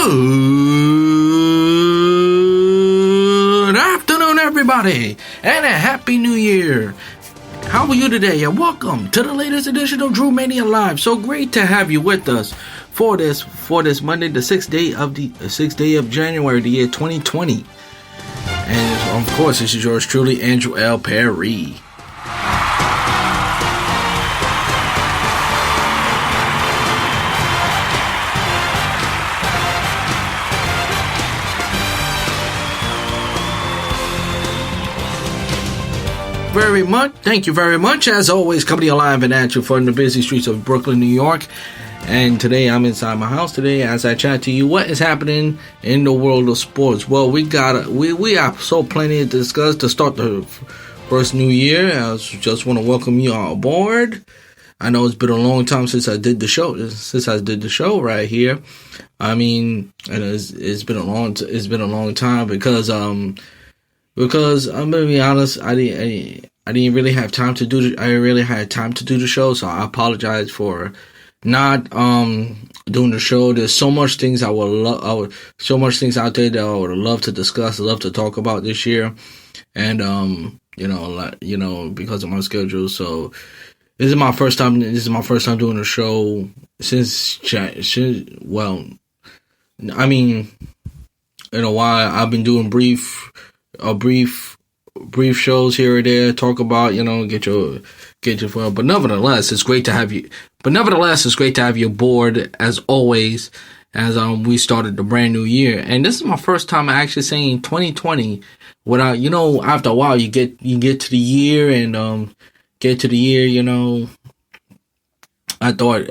Good afternoon, everybody, and a happy new year. How are you today? And welcome to the latest edition of Drew Mania Live. So great to have you with us for this Monday, the 6th day of January, the year 2020. And of course, this is yours truly, Andrew L. Perry. Thank you very much. As always, coming alive and at you from the busy streets of Brooklyn, New York. And today I'm inside my house today as I chat to you what is happening in the world of sports. Well, we have so plenty to discuss to start the first new year. I just want to welcome you all aboard. I know it's been a long time since I did the show right here. I mean, and it's been a long time because I'm gonna be honest, I didn't really have time to do the show, so I apologize for not doing the show. There's so much things so much things out there that I would love to discuss, love to talk about this year, and because of my schedule. So this is my first time doing a show in a while. I've been doing brief shows here or there, talk about, get your fun. But nevertheless, it's great to have you. Aboard as always, as we started the brand new year. And this is my first time actually saying 2020 without, after a while you get to the year and I thought it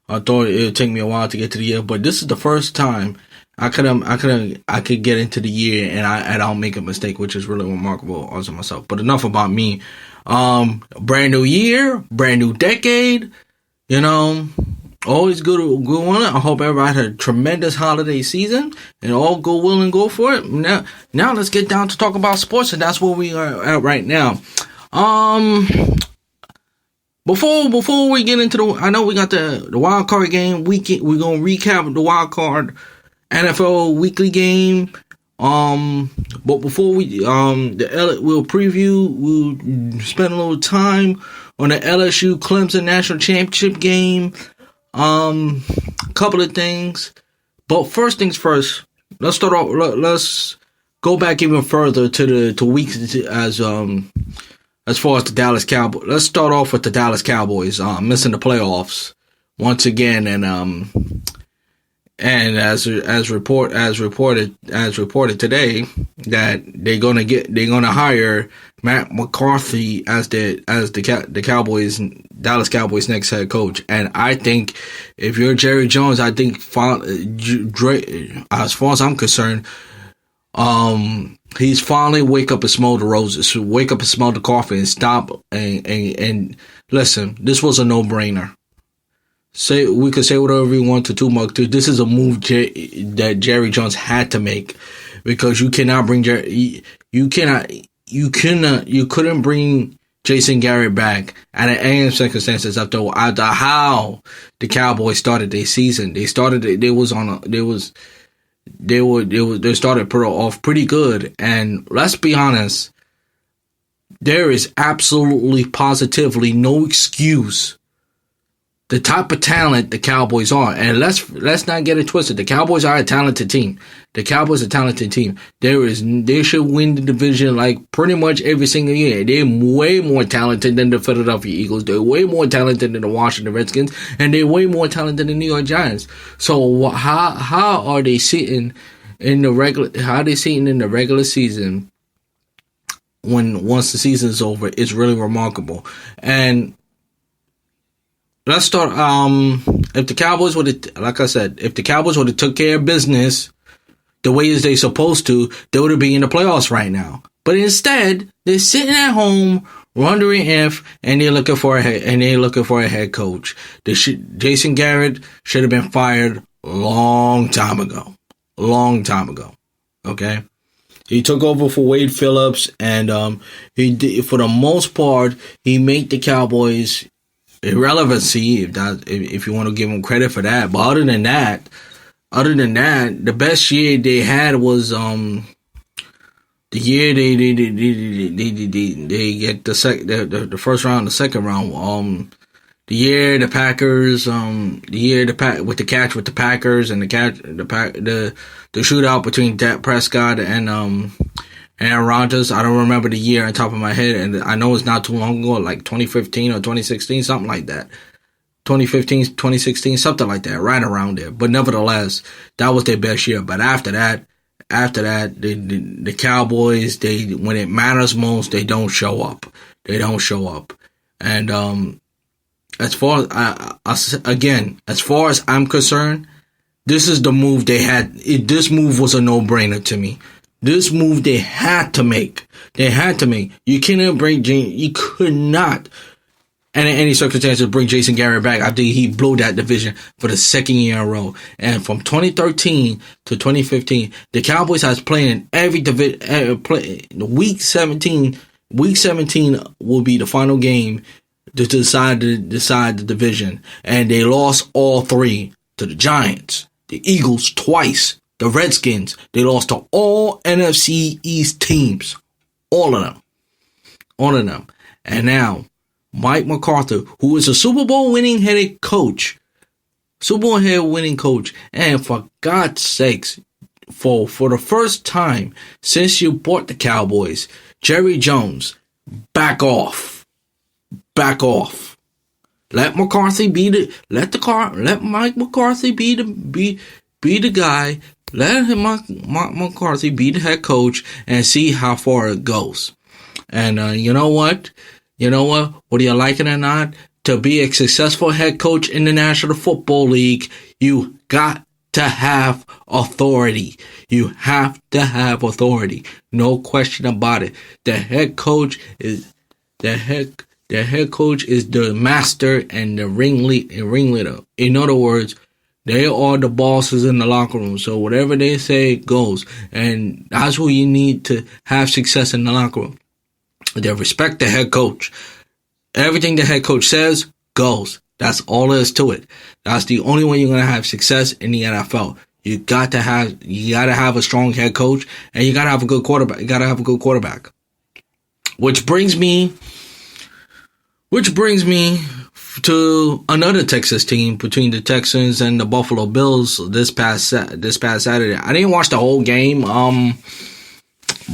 would take me a while to get to the year, but this is the first time I could get into the year and I don't make a mistake, which is really remarkable also myself. But enough about me. Brand new year, brand new decade, always good one. I hope everybody had a tremendous holiday season and all go will and go for it. Now let's get down to talk about sports, and that's where we are at right now. Before we get into I know we got the wild card game weekend. We're gonna recap the wild card NFL weekly game. But before we'll spend a little time on the LSU Clemson National Championship game. Couple of things. But first things first, let's start off. Let's go back even further to weeks as far as the Dallas Cowboys. Let's start off with the Dallas Cowboys missing the playoffs once again, and as reported today that they're gonna hire Matt McCarthy as the Dallas Cowboys next head coach. And I think if you're Jerry Jones, I think as far as I'm concerned, he's finally wake up and smell the roses, wake up and smell the coffee, and stop and listen. This was a no-brainer. We could say whatever we want to Tupac. This is a move that Jerry Jones had to make, because you cannot bring you couldn't bring Jason Garrett back at any circumstances after how the Cowboys started their season. They started off pretty good, and let's be honest, there is absolutely positively no excuse. The type of talent the Cowboys are, and let's not get it twisted. The Cowboys are a talented team. They should win the division like pretty much every single year. They're way more talented than the Philadelphia Eagles. They're way more talented than the Washington Redskins, and they're way more talented than the New York Giants. So how are they sitting in the regular season once the season is over? It's really remarkable. And let's start. If the Cowboys would have took care of business the way as they supposed to, they would have been in the playoffs right now. But instead, they're sitting at home wondering if, and they're looking for a head coach. Jason Garrett should have been fired long time ago. Okay. He took over for Wade Phillips, and he did, for the most part, he made the Cowboys irrelevancy, if you want to give him credit for that. But other than that, other than that, the best year they had was the year they get the first round, the second round. The year the Packers, with the catch with the Packers and the shootout between Dak Prescott and Aaron Rodgers. I don't remember the year on top of my head, and I know it's not too long ago, like 2015 or 2016, something like that. 2015, 2016, something like that, right around there. But nevertheless, that was their best year. But after that, the Cowboys, when it matters most, they don't show up. They don't show up. And as far as I'm concerned, this is the move they had. This move was a no-brainer to me. This move they had to make. You could not, and in any circumstances, bring Jason Garrett back after he blew that division for the second year in a row. And from 2013 to 2015, the Cowboys has played in every division. Week 17 will be the final game to decide the division, and they lost all three to the Giants, the Eagles twice, the Redskins. They lost to all NFC East teams, all of them. And now Mike McCarthy, who is a Super Bowl winning coach, and for God's sakes, for the first time since you bought the Cowboys, Jerry Jones, back off. Let Mike McCarthy be the guy. Let Mike McCarthy be the head coach and see how far it goes. And you know what? Whether you like it or not, to be a successful head coach in the National Football League, you got to have authority. You have to have authority. No question about it. The head coach is the master and the ringleader. In other words, they are the bosses in the locker room. So whatever they say goes. And that's who you need to have success in the locker room. They respect the head coach. Everything the head coach says goes. That's all there is to it. That's the only way you're going to have success in the NFL. You got to have a strong head coach, and you got to have a good quarterback. Which brings me to another Texas team between the Texans and the Buffalo Bills this past Saturday. I didn't watch the whole game,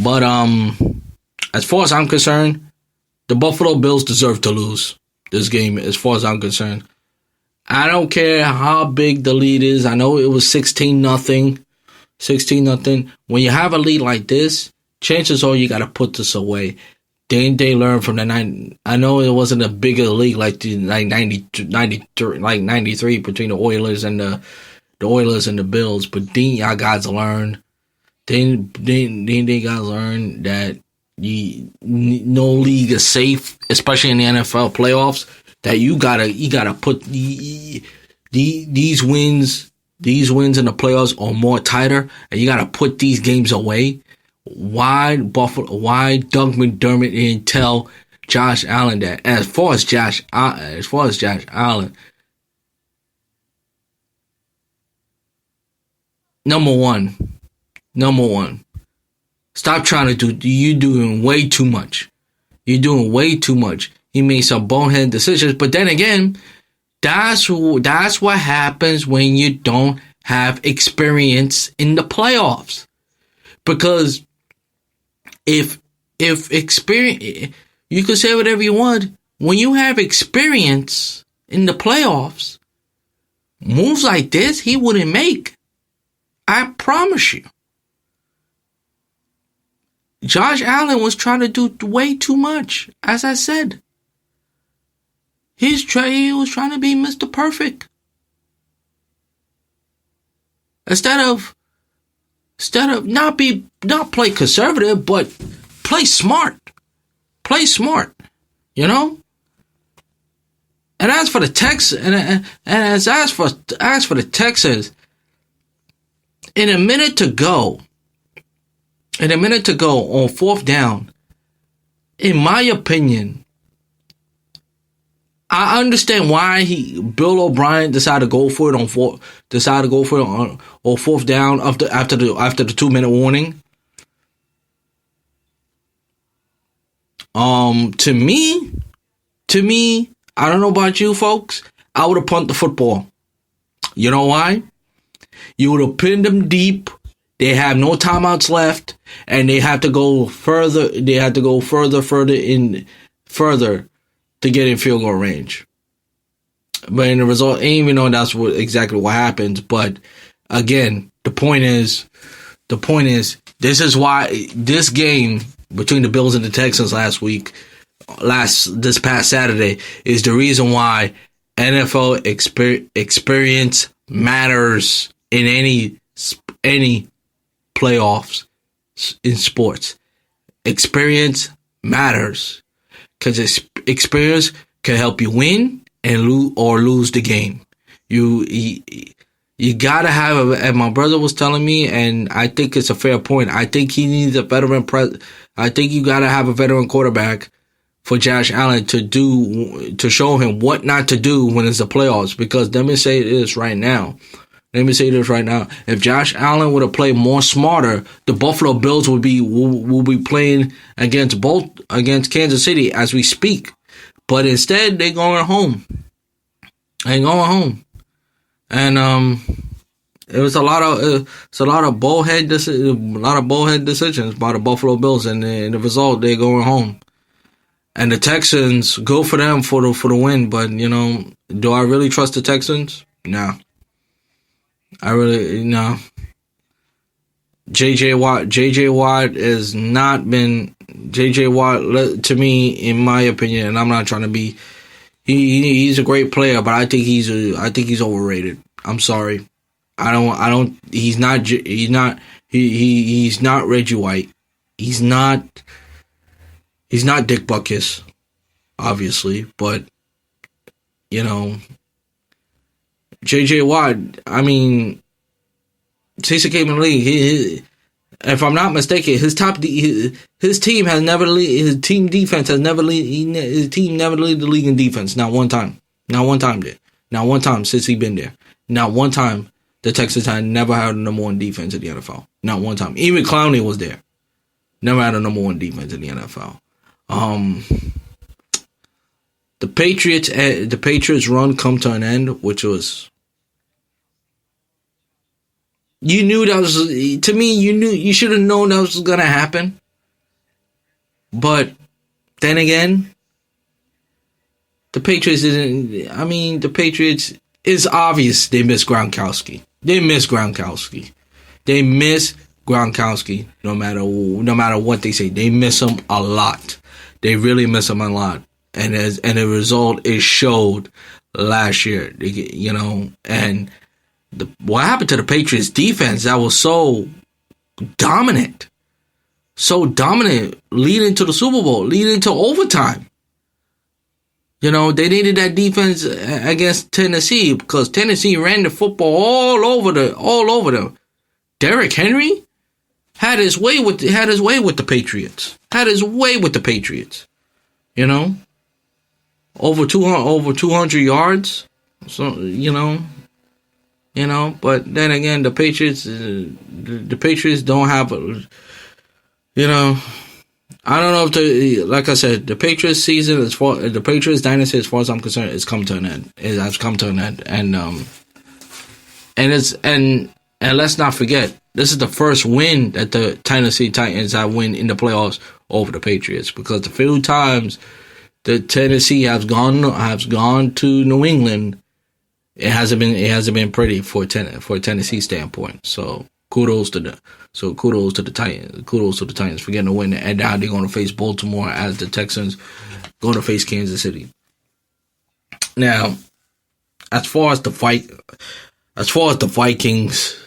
but as far as I'm concerned, the Buffalo Bills deserve to lose this game. As far as I'm concerned, I don't care how big the lead is. I know it was 16-0. When you have a lead like this, chances are you got to put this away. Didn't they learn from the 9? I know it wasn't a bigger league like 93 between the Oilers and the Bills, but didn't y'all guys learn? Didn't they guys learn that no league is safe, especially in the NFL playoffs? That you gotta put these wins in the playoffs are more tighter, and you gotta put these games away. Why Doug McDermott didn't tell Josh Allen that? As far as Josh Allen, number one, stop trying to do. You're doing way too much. He made some bonehead decisions, but then again, that's what happens when you don't have experience in the playoffs. Because if experience, you can say whatever you want. When you have experience in the playoffs, moves like this he wouldn't make. I promise you. Josh Allen was trying to do way too much, as I said. He was trying to be Mr. Perfect. Instead of not play conservative, but play smart. You know? And as for the Texans, as for the Texans, in a minute to go on fourth down, in my opinion, I understand why Bill O'Brien decided to go for it on fourth down after the 2-minute warning. To me, I don't know about you folks, I would have punted the football. You know why? You would have pinned them deep. They have no timeouts left, and they have to go further. They have to go further to get in field goal range. But in the result, I ain't even know that's exactly what happens. But again, the point is, this is why this game between the Bills and the Texans this past Saturday is the reason why NFL experience matters in any playoffs in sports. Experience matters because experience can help you win and lose the game. You gotta have, and my brother was telling me, and I think it's a fair point. I think he needs a veteran. I think you gotta have a veteran quarterback for Josh Allen to show him what not to do when it's the playoffs. Because let me say this right now. If Josh Allen would have played more smarter, the Buffalo Bills will be playing against Kansas City as we speak. But instead, they're going home. And it was a lot of bullhead decisions by the Buffalo Bills, and the result, they're going home. And the Texans, go for them for the win. But do I really trust the Texans? No. No. JJ Watt has not been JJ Watt to me, in my opinion, and I'm not trying to be. He's a great player, but I think he's overrated. I'm sorry. He's not Reggie White. He's not Dick Butkus, obviously, but JJ Watt, I mean, since he came in the league, if I'm not mistaken, his team has never his team defense has never his team never led the league in defense. Not one time since he's been there. Not one time the Texans had never had a number one defense in the NFL. Not one time. Even Clowney was there. Never had a number one defense in the NFL. The Patriots run come to an end, which was. You knew that was, to me, you should have known that was going to happen. But then again, the Patriots it's obvious they miss Gronkowski. No matter what they say. They miss him a lot. They really miss him a lot. And the result, it showed last year, and what happened to the Patriots defense that was so dominant leading to the Super Bowl, leading to overtime. They needed that defense against Tennessee because Tennessee ran the football all over them. Derrick Henry had his way with the Patriots. Over 200 yards. So, but then again, the Patriots don't have, I don't know if like I said, the Patriots season, the Patriots dynasty, as far as I'm concerned, has come to an end. It has come to an end, and let's not forget, this is the first win that the Tennessee Titans have won in the playoffs over the Patriots, because the few times the Tennessee has gone to New England, it hasn't been pretty for a Tennessee standpoint. So kudos to the Titans. Kudos to the Titans for getting a win, and now they're going to face Baltimore as the Texans going to face Kansas City. Now, as far as the Vikings,